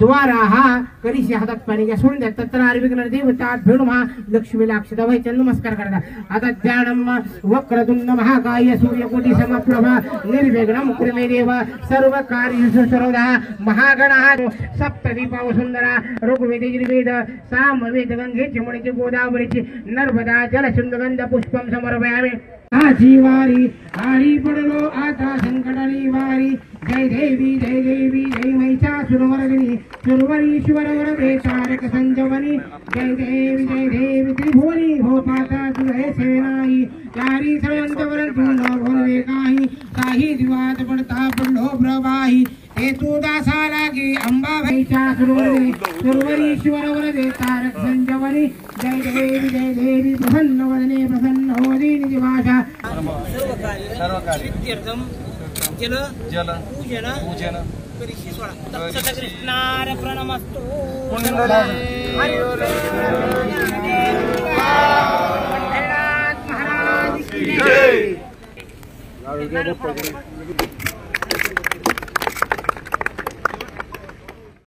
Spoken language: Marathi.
द्वारा हा करीशी हातात पाणी घ्या सोडून द्या तत्र आर्विकला देवता भेडू महा लक्ष्मीला अक्षता व्हायचा नमस्कार करता आता ध्यानम वक्रतुंड महाकाय सूर्यकोटी समप्रभा निर्विघ्नं कुरुमे देव सर्व कार्येषु सर्वदा महागणः सप्तदीपा वसुंधरा ऋग्वेद यजुर्वेद सामवेद गंगेची मुळीची गोदावरीची नर्मदा जलसिंधुगंध पुष्पम समर्पयामि आजी वारी आरी पडलो आता संकटाली वारी जय देवी जय महिषासुरमर्दिनी सुरवरीश्वर वरदे तारक संजवनी जय देवी त्रिभुवनी भोपाता तुझे सेनाई चारी सर्वंत वरंतु न भोरवे काही दिवात पडता पडलो प्रवाही हे तू दासा लागे अंबा महिषासुरमर्दिनी सुरवरीश्वर वरदे तारक संजवनी जय देवी प्रसन्न वदने प्रसन्न होदी निवासा सर्व कार्य जल पूजन कृष्णार प्रणमस्तु महाराज की जय।